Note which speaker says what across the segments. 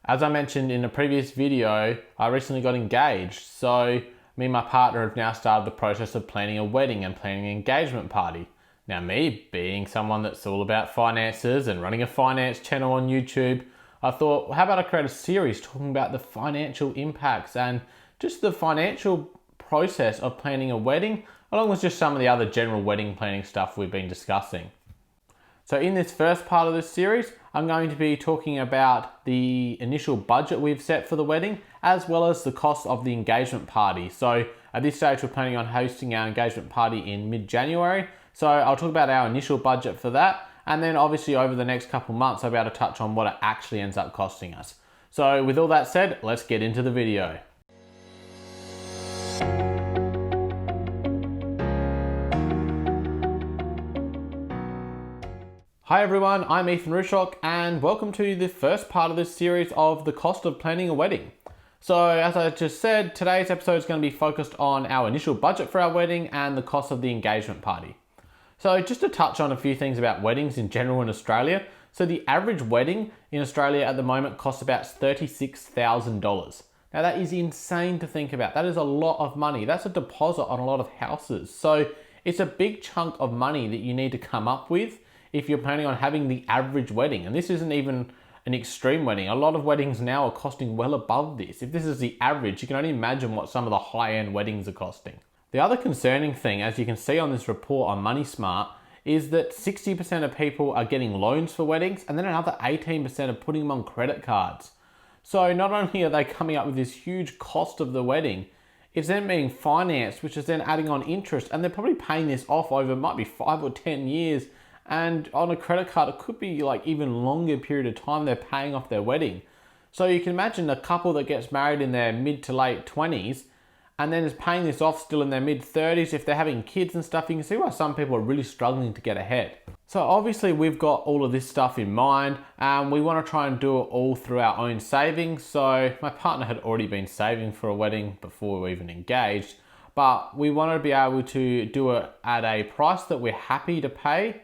Speaker 1: As I mentioned in a previous video, I recently got engaged. So me and my partner have now started the process of planning a wedding and planning an engagement party. Now me being someone that's all about finances and running a finance channel on YouTube, I thought, well, how about I create a series talking about the financial impacts and just the financial process of planning a wedding, along with just some of the other general wedding planning stuff we've been discussing. So in this first part of this series, I'm going to be talking about the initial budget we've set for the wedding, as well as the cost of the engagement party. So at this stage, we're planning on hosting our engagement party in mid-January. So I'll talk about our initial budget for that. And then obviously over the next couple months, I'll be able to touch on what it actually ends up costing us. So with all that said, let's get into the video. Hi everyone, I'm Ethan Rushock and welcome to the first part of this series of the cost of planning a wedding. So as I just said, today's episode is going to be focused on our initial budget for our wedding and the cost of the engagement party. So just to touch on a few things about weddings in general in Australia. So the average wedding in Australia at the moment costs about $36,000. Now that is insane to think about. That is a lot of money. That's a deposit on a lot of houses. So it's a big chunk of money that you need to come up with if you're planning on having the average wedding. And this isn't even an extreme wedding. A lot of weddings now are costing well above this. If this is the average, you can only imagine what some of the high-end weddings are costing. The other concerning thing, as you can see on this report on Money Smart, is that 60% of people are getting loans for weddings, and then another 18% are putting them on credit cards. So not only are they coming up with this huge cost of the wedding, it's then being financed, which is then adding on interest, and they're probably paying this off over, might be 5 or 10 years, and on a credit card, it could be like even longer period of time they're paying off their wedding. So you can imagine a couple that gets married in their mid to late 20s and then is paying this off still in their mid 30s. If they're having kids and stuff, you can see why some people are really struggling to get ahead. So obviously we've got all of this stuff in mind and we want to try and do it all through our own savings. So my partner had already been saving for a wedding before we were even engaged, but we want to be able to do it at a price that we're happy to pay.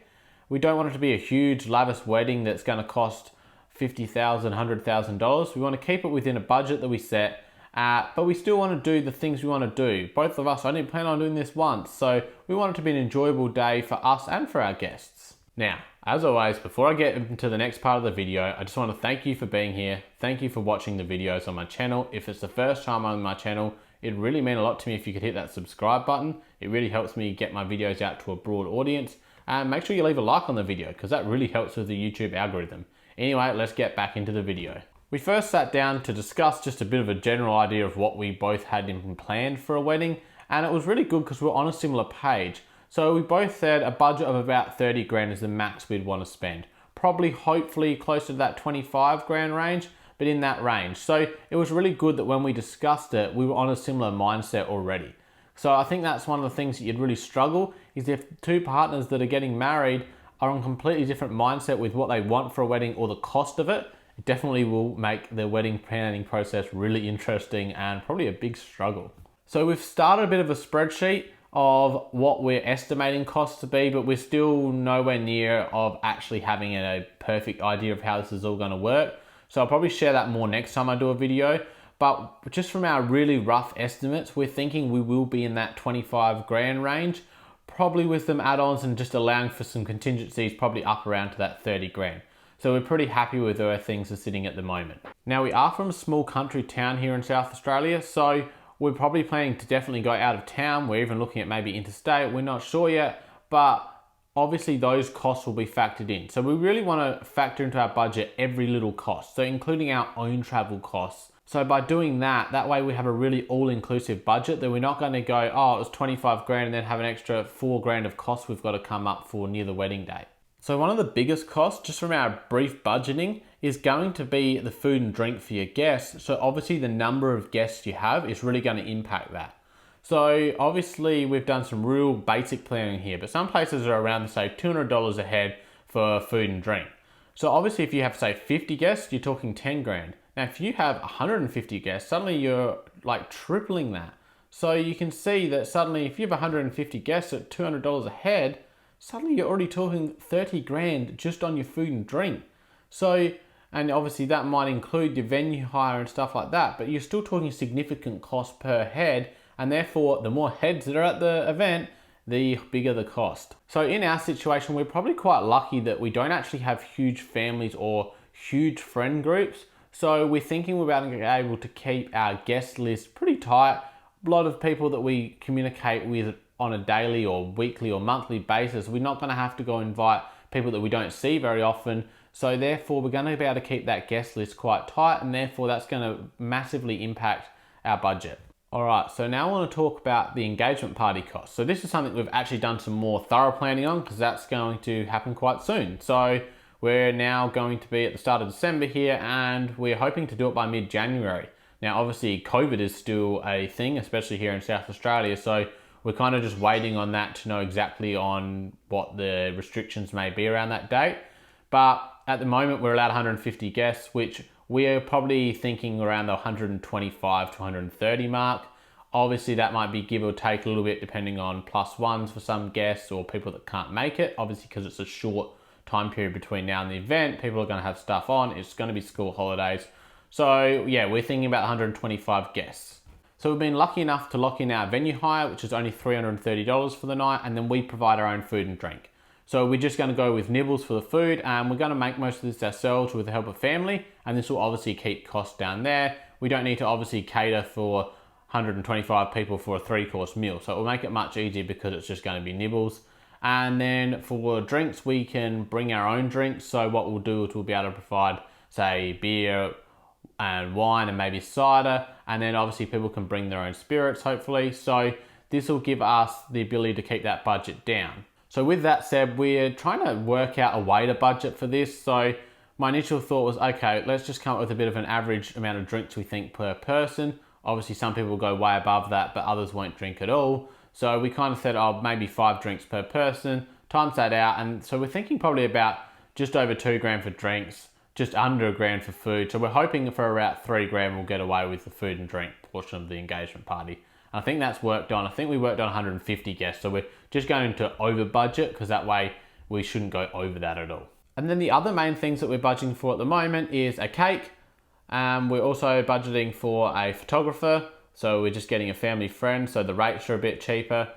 Speaker 1: We don't want it to be a huge lavish wedding that's going to cost $50,000, $100,000. We want to keep it within a budget that we set, but we still want to do the things we want to do. Both of us only plan on doing this once, so we want it to be an enjoyable day for us and for our guests. Now, as always, before I get into the next part of the video, I just want to thank you for being here. Thank you for watching the videos on my channel. If it's the first time on my channel, it'd really mean a lot to me if you could hit that subscribe button. It really helps me get my videos out to a broad audience. And make sure you leave a like on the video because that really helps with the YouTube algorithm. Anyway, let's get back into the video. We first sat down to discuss just a bit of a general idea of what we both had in planned for a wedding, and it was really good because we were on a similar page. So we both said a budget of about 30 grand is the max we'd want to spend. Probably, hopefully closer to that 25 grand range, but in that range. So it was really good that when we discussed it, we were on a similar mindset already. So I think that's one of the things that you'd really struggle is if two partners that are getting married are on completely different mindset with what they want for a wedding or the cost of it, it definitely will make the wedding planning process really interesting and probably a big struggle. So we've started a bit of a spreadsheet of what we're estimating costs to be, but we're still nowhere near of actually having a perfect idea of how this is all going to work. So I'll probably share that more next time I do a video. But just from our really rough estimates, we're thinking we will be in that 25 grand range, probably with some add-ons and just allowing for some contingencies, probably up around to that 30 grand. So we're pretty happy with where things are sitting at the moment. Now we are from a small country town here in South Australia, so we're probably planning to definitely go out of town. We're even looking at maybe interstate, we're not sure yet, but obviously those costs will be factored in. So we really want to factor into our budget every little cost, so including our own travel costs. So by doing that, that way we have a really all-inclusive budget that we're not going to go, oh, it was 25 grand and then have an extra 4 grand of costs we've got to come up for near the wedding day. So one of the biggest costs, just from our brief budgeting, is going to be the food and drink for your guests. So obviously the number of guests you have is really going to impact that. So obviously we've done some real basic planning here, but some places are around, say, $200 a head for food and drink. So obviously if you have, say, 50 guests, you're talking 10 grand. Now, if you have 150 guests, suddenly you're like tripling that. So you can see that suddenly if you have 150 guests at $200 a head, suddenly you're already talking 30 grand just on your food and drink. So And obviously that might include your venue hire and stuff like that, but you're still talking significant cost per head, and therefore the more heads that are at the event, the bigger the cost. So in our situation, we're probably quite lucky that we don't actually have huge families or huge friend groups. So we're thinking we're about to be able to keep our guest list pretty tight. A lot of people that we communicate with on a daily or weekly or monthly basis, we're not going to have to go invite people that we don't see very often. So therefore we're going to be able to keep that guest list quite tight, and therefore that's going to massively impact our budget. All right, so now I want to talk about the engagement party costs. So this is something we've actually done some more thorough planning on, because that's going to happen quite soon. So we're now going to be at the start of December here, and we're hoping to do it by mid-January. Now, obviously COVID is still a thing, especially here in South Australia. So we're kind of just waiting on that to know exactly on what the restrictions may be around that date. But at the moment, we're allowed 150 guests, which we're probably thinking around the 125 to 130 mark. Obviously, that might be give or take a little bit depending on plus ones for some guests or people that can't make it. Obviously, because it's a short time period between now and the event, people are going to have stuff on. It's going to be school holidays. So yeah, we're thinking about 125 guests. So we've been lucky enough to lock in our venue hire, which is only $330 for the night, and then we provide our own food and drink. So we're just going to go with Nibbles for the food, and we're going to make most of this ourselves with the help of family, and this will obviously keep costs down there. We don't need to obviously cater for 125 people for a 3-course meal, so it will make it much easier because it's just going to be Nibbles. And then for drinks, we can bring our own drinks. So what we'll do is we'll be able to provide, say, beer and wine and maybe cider, and then obviously people can bring their own spirits, hopefully. So this will give us the ability to keep that budget down. So with that said, we're trying to work out a way to budget for this. So my initial thought was, okay, let's just come up with a bit of an average amount of drinks we think per person. Obviously some people will go way above that, but others won't drink at all. So we kind of said, oh, maybe 5 drinks per person, times that out. And so we're thinking probably about just over $2,000 for drinks, just under $1,000 for food. So we're hoping for about $3,000 we'll get away with the food and drink portion of the engagement party. I think that's worked on. I think we worked on 150 guests. So we're just going to over budget, because that way we shouldn't go over that at all. And then the other main things that we're budgeting for at the moment is a cake. We're also budgeting for a photographer. So we're just getting a family friend. So the rates are a bit cheaper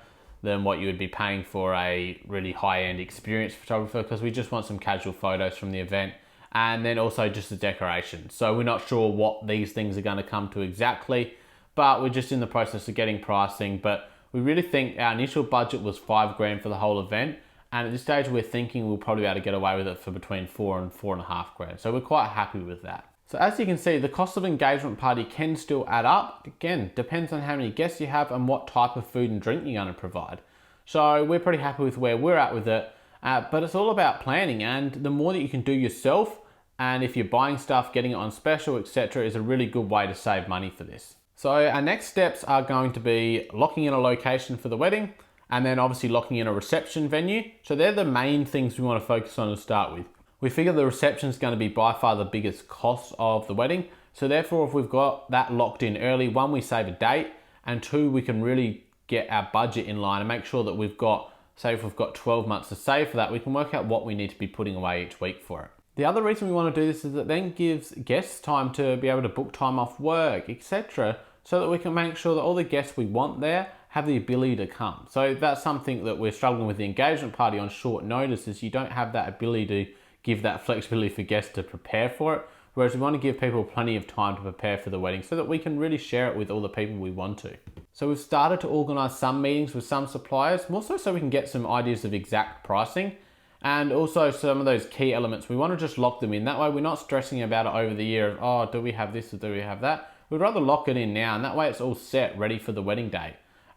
Speaker 1: than what you would be paying for a really high-end experienced photographer, because we just want some casual photos from the event. And then also just the decoration. So we're not sure what these things are going to come to exactly, but we're just in the process of getting pricing. But we really think our initial budget was $5,000 for the whole event. And at this stage, we're thinking we'll probably be able to get away with it for between $4,000 and $4,500. So we're quite happy with that. So as you can see, the cost of engagement party can still add up. Again, depends on how many guests you have and what type of food and drink you're going to provide. So we're pretty happy with where we're at with it. But it's all about planning, and the more that you can do yourself, and if you're buying stuff, getting it on special, etc., is a really good way to save money for this. So our next steps are going to be locking in a location for the wedding, and then obviously locking in a reception venue. So they're the main things we want to focus on to start with. We figure the reception is going to be by far the biggest cost of the wedding. So therefore, if we've got that locked in early, 1, we save a date, and 2, we can really get our budget in line and make sure that we've got, say if we've got 12 months to save for that, we can work out what we need to be putting away each week for it. The other reason we want to do this is it then gives guests time to be able to book time off work, etc., so that we can make sure that all the guests we want there have the ability to come. So that's something that we're struggling with the engagement party on short notice, is you don't have that ability to give that flexibility for guests to prepare for it. Whereas we want to give people plenty of time to prepare for the wedding so that we can really share it with all the people we want to. So we've started to organise some meetings with some suppliers, more so we can get some ideas of exact pricing, and also some of those key elements. We want to just lock them in. That way we're not stressing about it over the year of, oh, do we have this or do we have that? We'd rather lock it in now, and that way it's all set, ready for the wedding day.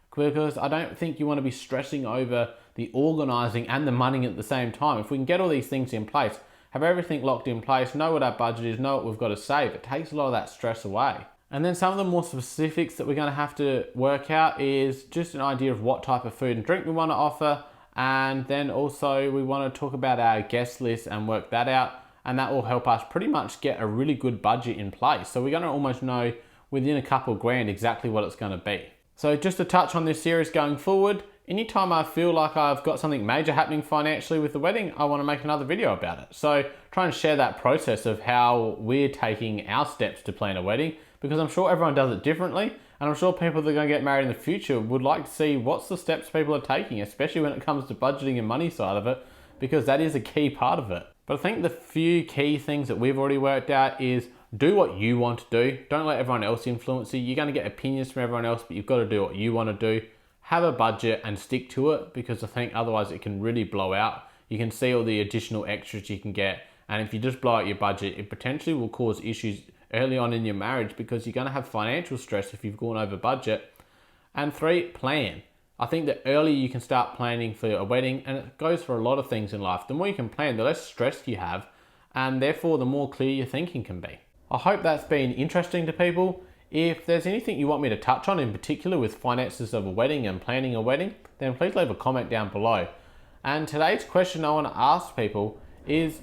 Speaker 1: Because I don't think you want to be stressing over the organising and the money at the same time. If we can get all these things in place, have everything locked in place, know what our budget is, know what we've got to save, it takes a lot of that stress away. And then some of the more specifics that we're going to have to work out is just an idea of what type of food and drink we want to offer. And then also we want to talk about our guest list and work that out. And that will help us pretty much get a really good budget in place. So we're going to almost know within a couple of grand exactly what it's going to be. So just to touch on this series going forward, anytime I feel like I've got something major happening financially with the wedding, I want to make another video about it. So try and share that process of how we're taking our steps to plan a wedding, because I'm sure everyone does it differently. And I'm sure people that are going to get married in the future would like to see what's the steps people are taking, especially when it comes to budgeting and money side of it, because that is a key part of it. But I think the few key things that we've already worked out is do what you want to do. Don't let everyone else influence you. You're going to get opinions from everyone else, but you've got to do what you want to do. Have a budget and stick to it, because I think otherwise it can really blow out. You can see all the additional extras you can get. And if you just blow out your budget, it potentially will cause issues early on in your marriage, because you're going to have financial stress if you've gone over budget. And 3, plan. I think the earlier you can start planning for a wedding, and it goes for a lot of things in life, the more you can plan, the less stress you have, and therefore the more clear your thinking can be. I hope that's been interesting to people. If there's anything you want me to touch on in particular with finances of a wedding and planning a wedding, then please leave a comment down below. And today's question I want to ask people is,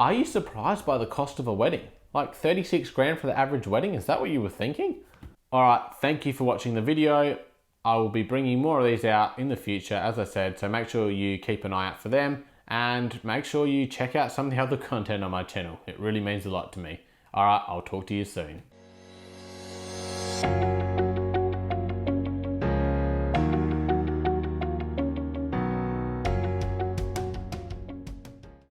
Speaker 1: are you surprised by the cost of a wedding? Like 36 grand for the average wedding, is that what you were thinking? Alright, thank you for watching the video. I will be bringing more of these out in the future, as I said, so make sure you keep an eye out for them, and make sure you check out some of the other content on my channel. It really means a lot to me. Alright, I'll talk to you soon.